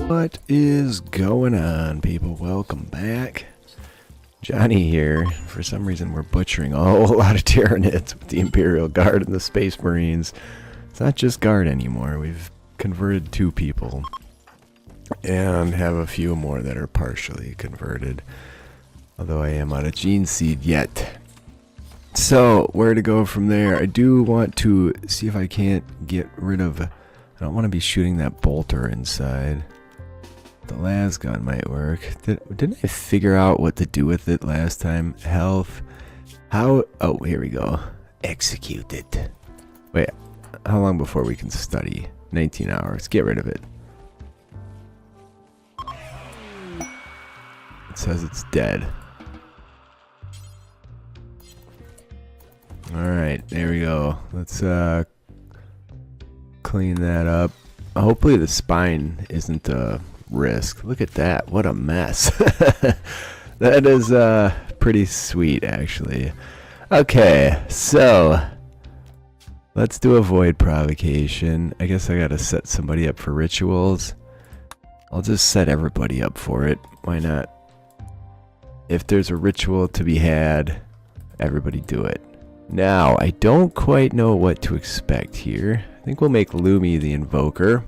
What is going on, people? Welcome back. Johnny here. For some reason, we're butchering a whole lot of Tyranids with the Imperial Guard and the Space Marines. It's not just Guard anymore. We've converted 2 people. And have a few more that are partially converted. Although I am out of gene seed yet. So, where to go from there? I do want to see if I can't get rid of... I don't want to be shooting that bolter inside. The las gun might work. Didn't I figure out what to do with it last time? Health. How? Oh, here we go. Execute it. Wait, how long before we can study? 19 hours. Get rid of it. It says it's dead. Alright, there we go. Let's clean that up. Hopefully the spine isn't a risk. Look at that. What a mess. That is pretty sweet, actually. Okay, so let's do avoid provocation. I guess I gotta set somebody up for rituals. I'll just set everybody up for it. Why not? If there's a ritual to be had, everybody do it. Now, I don't quite know what to expect here. I think we'll make Lumi the invoker.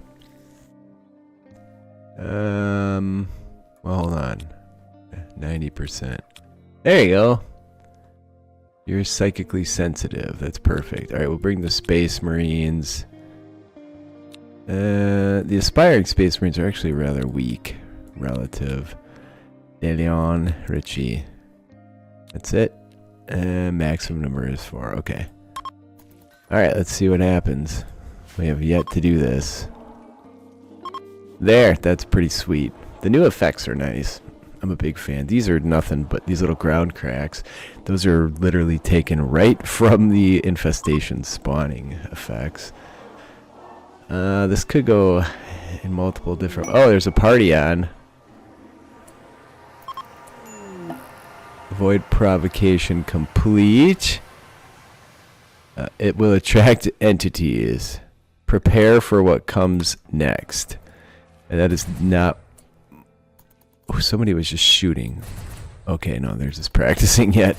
Well, hold on. 90%. There you go. You're psychically sensitive. That's perfect. Alright, we'll bring the Space Marines. The aspiring Space Marines are actually rather weak. Relative. DeLeon, Richie. That's it. Maximum number is 4. Okay. Alright, let's see what happens. We have yet to do this. There, that's pretty sweet. The new effects are nice. I'm a big fan. These are nothing but these little ground cracks. Those are literally taken right from the infestation spawning effects. This could go in multiple different... Oh, there's a party on. Avoid provocation complete. It will attract entities. Prepare for what comes next. And that is not... Oh, somebody was just shooting. Okay, no, they're just practicing yet.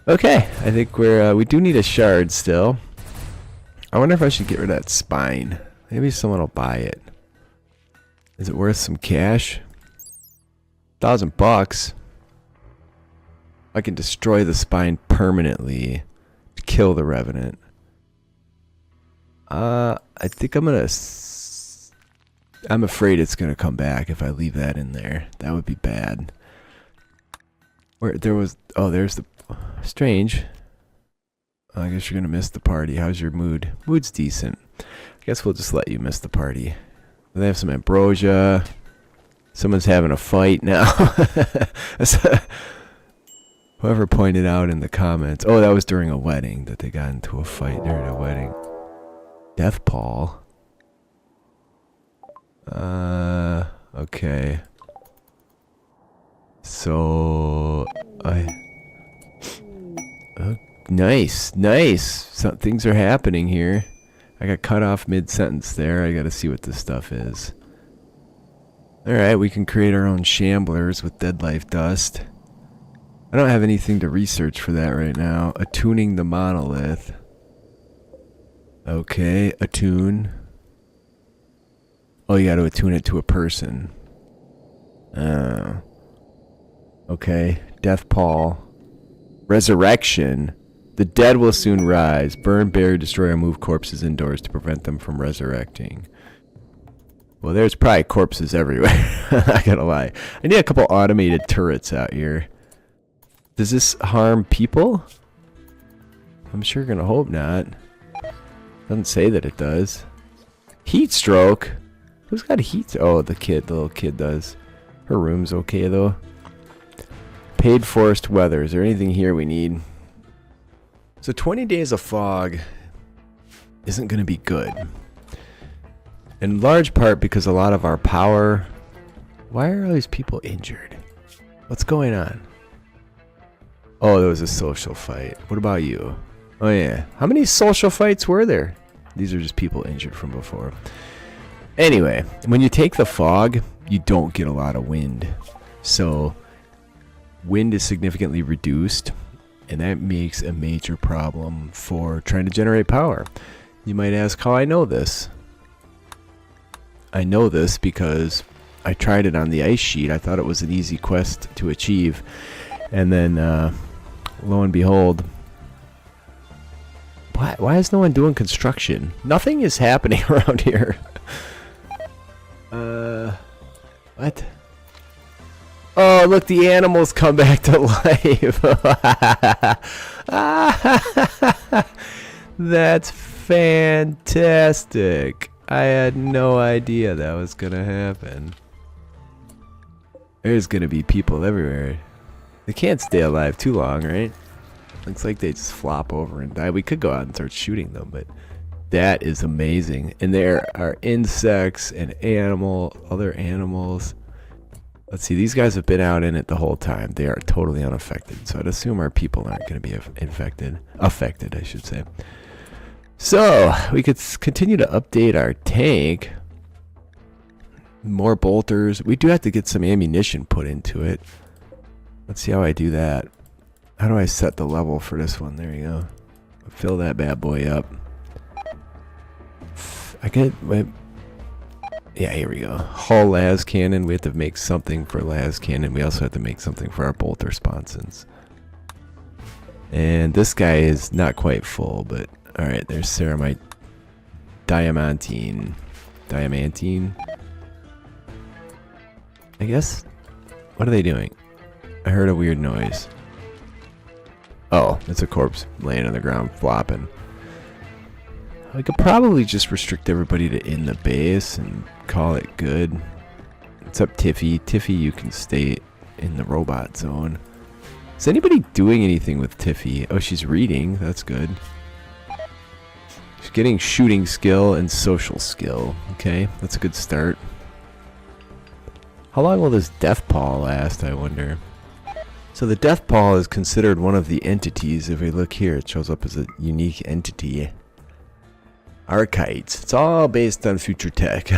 Okay, I think we do need a shard still. I wonder if I should get rid of that spine. Maybe someone will buy it. Is it worth some cash? $1,000. I can destroy the spine permanently to kill the Revenant. I think I'm gonna... I'm afraid it's gonna come back if I leave that in there. That would be bad. Where there was... Oh, there's the... Strange. I guess you're gonna miss the party. How's your mood? Mood's decent. I guess we'll just let you miss the party. They have some ambrosia. Someone's having a fight now. Whoever pointed out in the comments. Oh, that was during a wedding that they got into a fight during a wedding. Death Pall. Okay. So, nice, nice. Some things are happening here. I got cut off mid-sentence there. I gotta see what this stuff is. Alright, we can create our own shamblers with dead life dust. I don't have anything to research for that right now. Attuning the monolith. Okay, attune. Oh, you gotta attune it to a person. Okay, Death Pall. Resurrection. The dead will soon rise. Burn, bury, destroy, or move corpses indoors to prevent them from resurrecting. Well, there's probably corpses everywhere. Not gonna lie. I need a couple automated turrets out here. Does this harm people? I'm sure gonna hope not. Doesn't say that it does. Heat stroke? Who's got a heat? Oh, the little kid does. Her room's okay though. Paid forced weather. Is there anything here we need? So 20 days of fog isn't going to be good. In large part because a lot of our power... Why are all these people injured? What's going on? Oh, there was a social fight. What about you? Oh yeah. How many social fights were there? These are just people injured from before. Anyway, when you take the fog, you don't get a lot of wind. So wind is significantly reduced, and that makes a major problem for trying to generate power. You might ask how I know this. I know this because I tried it on the ice sheet. I thought it was an easy quest to achieve. And then, lo and behold, why is no one doing construction? Nothing is happening around here. What? Oh, look, the animals come back to life. That's fantastic. I had no idea that was gonna happen. There's gonna be people everywhere. They can't stay alive too long, right? Looks like they just flop over and die. We could go out and start shooting them, but that is amazing. And there are insects and other animals. Let's see, these guys have been out in it the whole time. They are totally unaffected. So I'd assume our people aren't going to be affected, I should say. So we could continue to update our tank. More bolters. We do have to get some ammunition put into it. Let's see how I do that. How do I set the level for this one? There you go. Fill that bad boy up. Yeah, here we go. Hull las cannon. We have to make something for las cannon. We also have to make something for our bolter sponsons. And this guy is not quite full, but alright, there's ceramite. Diamantine. I guess? What are they doing? I heard a weird noise. Oh, it's a corpse laying on the ground flopping. I could probably just restrict everybody to in the base and call it good. What's up, Tiffy? Tiffy, you can stay in the robot zone. Is anybody doing anything with Tiffy? Oh, she's reading. That's good. She's getting shooting skill and social skill. Okay, that's a good start. How long will this death pall last, I wonder? So the death pall is considered one of the entities. If we look here, it shows up as a unique entity. Archites. It's all based on future tech.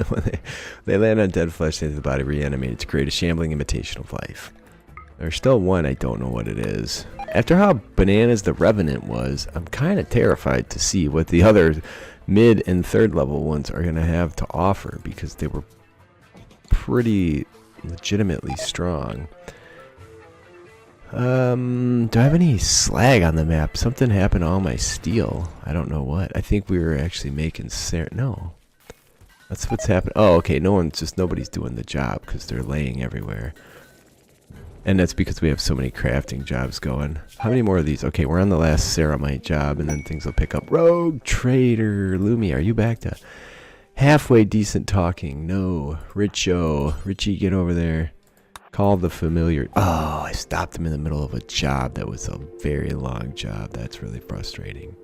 When they land on dead flesh, they have the body reanimated to create a shambling imitation of life. There's still one, I don't know what it is. After how bananas the Revenant was, I'm kind of terrified to see what the other mid and third level ones are going to have to offer, because they were pretty legitimately strong. Do I have any slag on the map? Something happened to all my steel. I don't know what. I think we were actually making no. That's what's happening. Oh, okay. Nobody's doing the job because they're laying everywhere. And that's because we have so many crafting jobs going. How many more of these? Okay, we're on the last ceramite job, and then things will pick up. Rogue Trader. Lumi, are you back to halfway decent talking? No. Richie, get over there. Call the familiar. Oh, I stopped him in the middle of a job that was a very long job. That's really frustrating.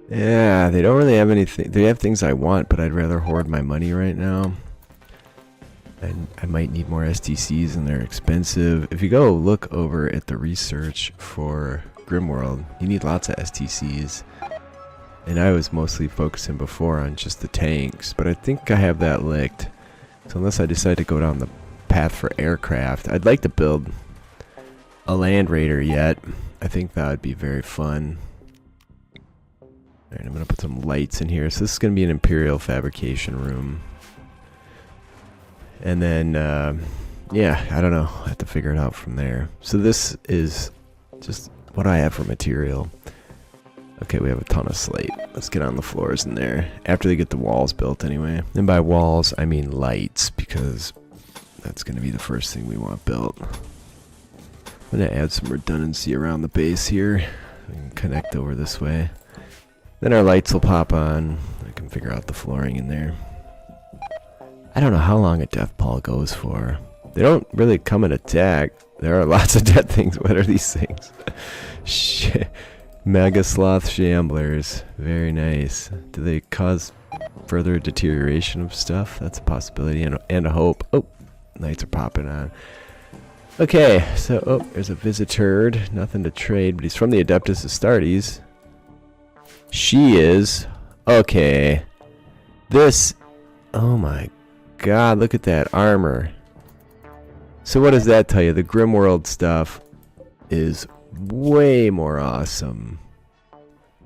Yeah, they don't really have anything. They have things I want, but I'd rather hoard my money right now. And I might need more STCs, and they're expensive. If you go look over at the research for GrimWorld, you need lots of STCs. And I was mostly focusing before on just the tanks, but I think I have that licked. So unless I decide to go down the path for aircraft, I'd like to build a land raider yet. I think that would be very fun. Alright, I'm going to put some lights in here. So this is going to be an Imperial fabrication room. And then, yeah, I don't know. I have to figure it out from there. So this is just what I have for material. Okay, we have a ton of slate. Let's get on the floors in there. After they get the walls built anyway. And by walls, I mean lights, because that's going to be the first thing we want built. I'm going to add some redundancy around the base here. We can connect over this way. Then our lights will pop on. I can figure out the flooring in there. I don't know how long a death pall goes for. They don't really come and attack. There are lots of dead things. What are these things? Shit. Mega sloth shamblers. Very nice. Do they cause further deterioration of stuff? That's a possibility and a hope. Oh, lights are popping on. Okay, so, oh, there's a visitor. Nothing to trade, but he's from the Adeptus Astartes. She is. Okay. This. Oh my god, look at that armor. So what does that tell you? The GrimWorld stuff is way more awesome.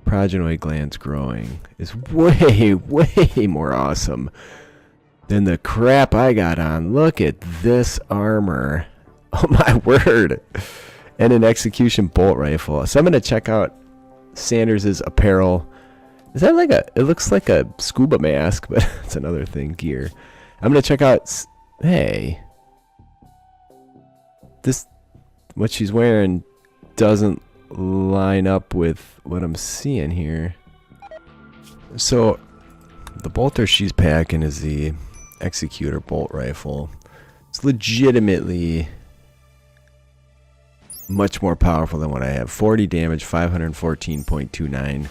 Progenoid glands growing is way, way more awesome than the crap I got on. Look at this armor. Oh my word. And an execution bolt rifle. So I'm going to check out Sanders's apparel. Is that like a, it looks like a scuba mask, but it's another thing, gear. I'm going to check out, hey. This, what she's wearing doesn't line up with what I'm seeing here. So the bolter she's packing is the executor bolt rifle. It's legitimately much more powerful than what I have. 40 damage, 514.29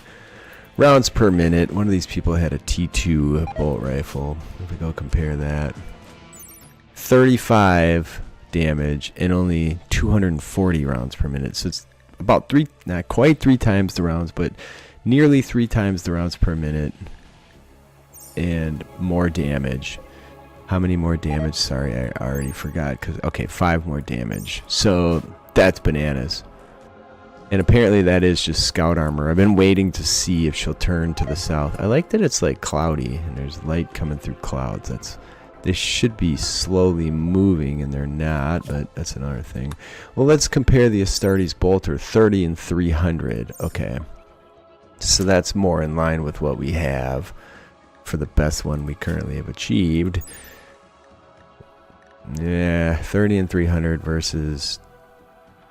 rounds per minute. One of these people had a T2 bolt rifle. If we go compare that, 35 damage and only 240 rounds per minute. So it's about three, not quite 3 times the rounds, but nearly 3 times the rounds per minute and more damage. How many more damage? Sorry, I already forgot. Okay, 5 more damage. So that's bananas. And apparently that is just scout armor. I've been waiting to see if she'll turn to the south. I like that it's like cloudy and there's light coming through clouds. They should be slowly moving and they're not, but that's another thing. Well, let's compare the Astartes bolter, 30 and 300. Okay. So that's more in line with what we have for the best one we currently have achieved. Yeah, 30 and 300 versus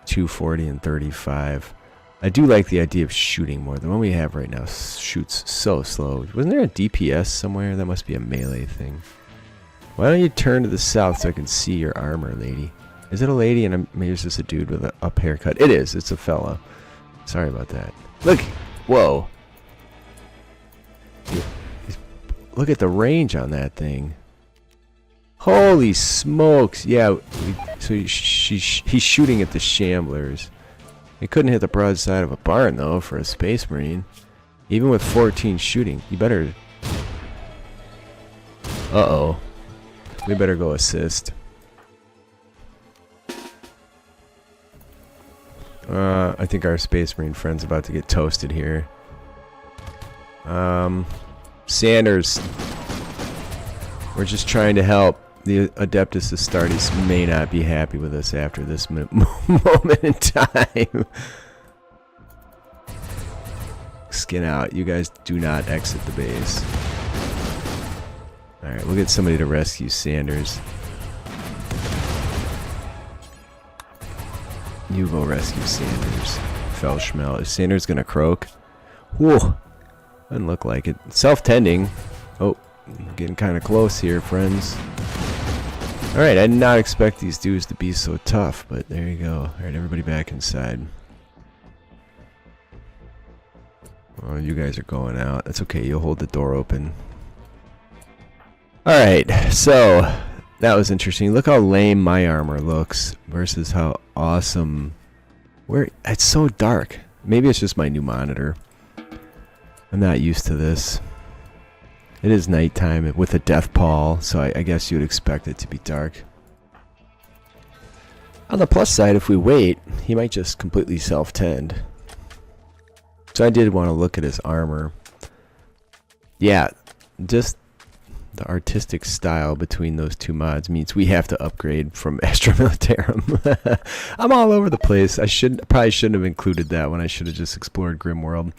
240 and 35. I do like the idea of shooting more. The one we have right now shoots so slow. Wasn't there a DPS somewhere? That must be a melee thing. Why don't you turn to the south so I can see your armor, lady? Is it a lady and maybe it's just a dude with an up haircut? It is. It's a fella. Sorry about that. Look. Whoa. Look at the range on that thing. Holy smokes. Yeah. So he's shooting at the shamblers. He couldn't hit the broadside of a barn, though, for a space marine. Even with 14 shooting. You better... Uh-oh. We better go assist. I think our Space Marine friend's about to get toasted here. Sanders. We're just trying to help. The Adeptus Astartes may not be happy with us after this moment in time. Skin out. You guys do not exit the base. Alright, we'll get somebody to rescue Sanders. You go rescue Sanders. Felschmel. Is Sanders gonna croak? Whoa! Doesn't look like it. Self-tending. Oh, getting kind of close here, friends. Alright, I did not expect these dudes to be so tough, but there you go. Alright, everybody back inside. Oh, you guys are going out. That's okay, you'll hold the door open. Alright, so that was interesting. Look how lame my armor looks versus how awesome. It's so dark. Maybe it's just my new monitor. I'm not used to this. It is nighttime with a death pall, so I guess you'd expect it to be dark. On the plus side, if we wait, he might just completely self-tend. So I did want to look at his armor. Yeah, just the artistic style between those two mods means we have to upgrade from Astra Militarum. I'm all over the place. I probably shouldn't have included that when I should have just explored GrimWorld.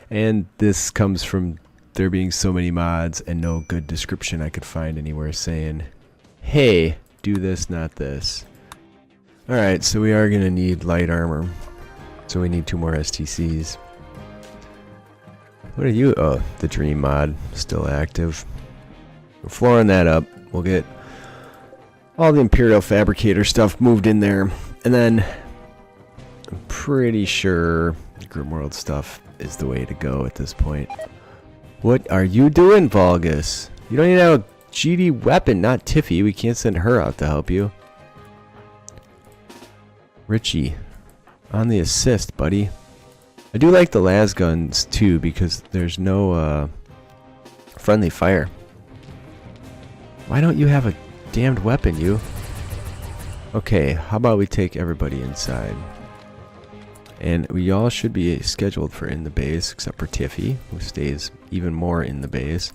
And this comes from there being so many mods and no good description I could find anywhere saying, hey, do this, not this. Alright, so we are going to need light armor. So we need 2 more STCs. What are you? Oh, the Dream mod, still active. We're flooring that up. We'll get all the Imperial Fabricator stuff moved in there. And then I'm pretty sure GrimWorld stuff is the way to go at this point. What are you doing, Vulgus? You don't even have a GD weapon, not Tiffy. We can't send her out to help you. Richie, on the assist, buddy. I do like the las guns too because there's no friendly fire. Why don't you have a damned weapon, you? Okay, how about we take everybody inside? And we all should be scheduled for in the base, except for Tiffy, who stays even more in the base.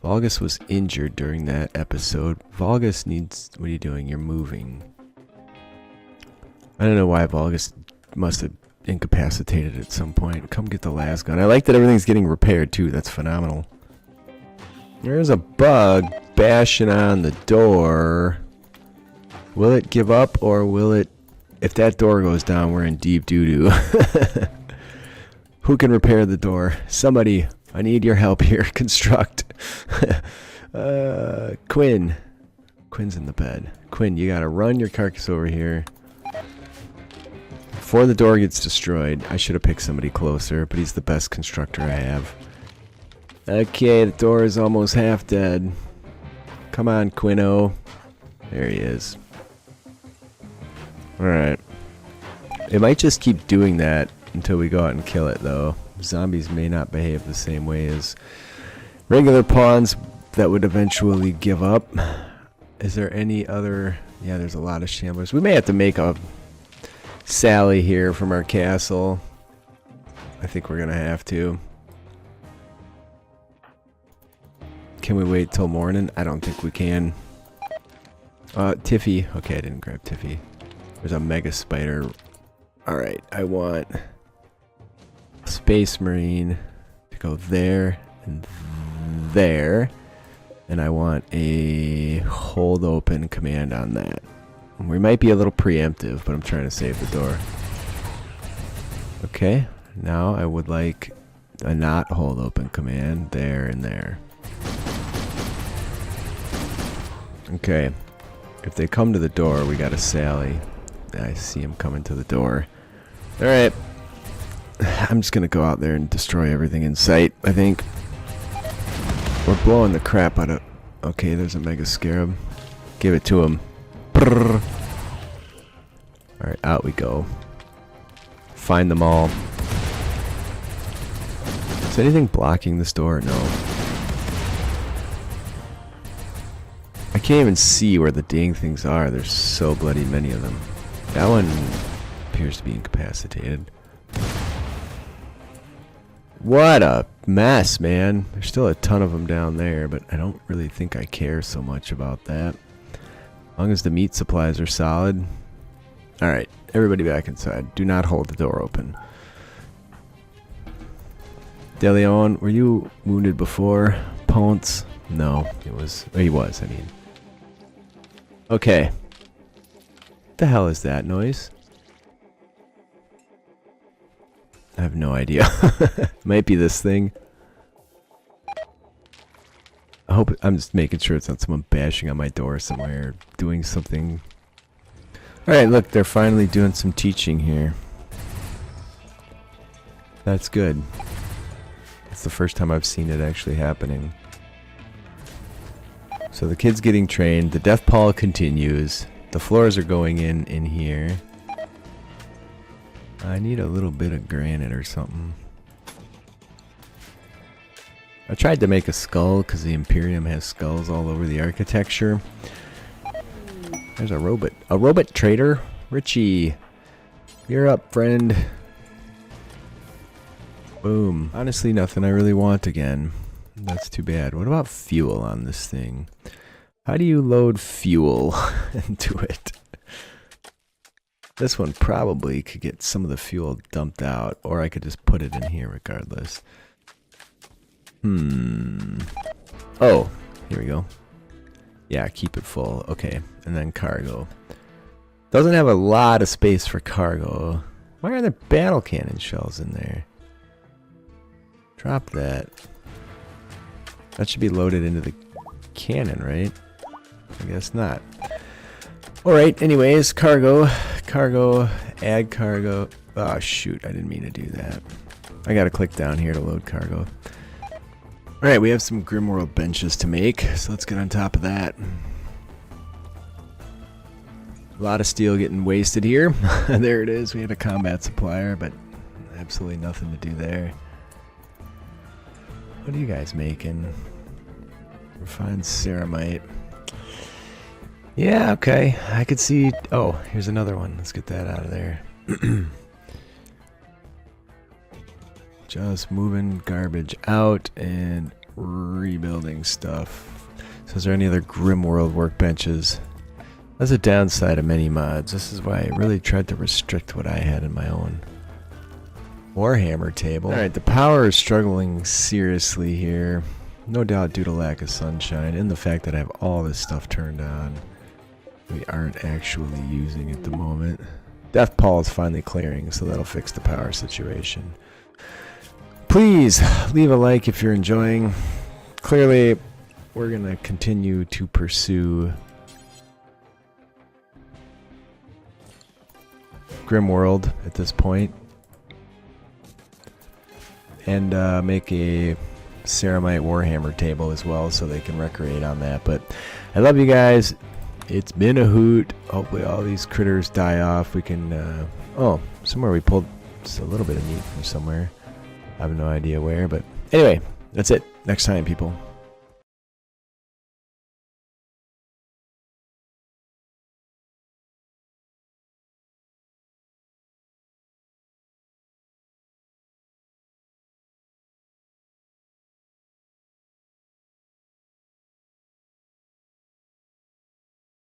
Volgus was injured during that episode. Volgus needs... What are you doing? You're moving. I don't know why Volgus must have incapacitated at some point. Come get the last gun. I like that everything's getting repaired, too. That's phenomenal. There's a bug bashing on the door. Will it give up, or will it... If that door goes down, we're in deep doo-doo. Who can repair the door? Somebody. I need your help here. Construct. Quinn. Quinn's in the bed. Quinn, you gotta run your carcass over here. Before the door gets destroyed. I should have picked somebody closer, but he's the best constructor I have. Okay, the door is almost half dead. Come on, Quinno. There he is. Alright. It might just keep doing that until we go out and kill it, though. Zombies may not behave the same way as regular pawns that would eventually give up. Is there any other... Yeah, there's a lot of shamblers. We may have to make a sally here from our castle. I think we're going to have to. Can we wait till morning? I don't think we can. Tiffy. Okay, I didn't grab Tiffy. There's a mega spider. Alright, I want Space Marine to go there and there. And I want a hold open command on that. We might be a little preemptive, but I'm trying to save the door. Okay, now I would like a not hold open command there and there. Okay, if they come to the door, we got a sally. I see him coming to the door. Alright. I'm just gonna go out there and destroy everything in sight, I think. We're blowing the crap out of... Okay, there's a mega scarab. Give it to him. Alright, out we go. Find them all. Is anything blocking this door? No. I can't even see where the dang things are. There's so bloody many of them. That one appears to be incapacitated. What a mess, man. There's still a ton of them down there, but I don't really think I care so much about that. As long as the meat supplies are solid. Alright, everybody back inside. Do not hold the door open. DeLeon, were you wounded before? Ponce? No, it was... Oh, he was, I mean. Okay. What the hell is that noise? I have no idea. Might be this thing. I hope... I'm just making sure it's not someone bashing on my door somewhere. Doing something... Alright, look, they're finally doing some teaching here. That's good. It's the first time I've seen it actually happening. So the kid's getting trained. The death pall continues. The floors are going in here. I need a little bit of granite or something. I tried to make a skull because the Imperium has skulls all over the architecture. There's a robot. A robot trader? Richie. You're up, friend. Boom. Honestly, nothing I really want again. That's too bad. What about fuel on this thing? How do you load fuel into it? This one probably could get some of the fuel dumped out, or I could just put it in here regardless. Oh, here we go. Yeah, keep it full. Okay, and then cargo. Doesn't have a lot of space for cargo. Why are there battle cannon shells in there? Drop that. That should be loaded into the cannon, right? I guess not. Alright, anyways, cargo. Cargo, add cargo. Oh, shoot, I didn't mean to do that. I gotta click down here to load cargo. Alright, we have some GrimWorld benches to make, so let's get on top of that. A lot of steel getting wasted here. There it is, we had a combat supplier, but absolutely nothing to do there. What are you guys making? Refined ceramite. Yeah, okay. I could see... Oh, here's another one. Let's get that out of there. Just moving garbage out and rebuilding stuff. So is there any other GrimWorld workbenches? That's a downside of many mods. This is why I really tried to restrict what I had in my own Warhammer table. Alright, the power is struggling seriously here. No doubt due to lack of sunshine and the fact that I have all this stuff turned on. We aren't actually using it at the moment. Death Pall is finally clearing, so that'll fix the power situation. Please leave a like if you're enjoying. Clearly, we're going to continue to pursue GrimWorld at this point. And make a Ceramite Warhammer table as well so they can recreate on that. But I love you guys. It's been a hoot. Hopefully all these critters die off. We can... oh, somewhere we pulled just a little bit of meat from somewhere. I have no idea where, but anyway, that's it. Next time, people.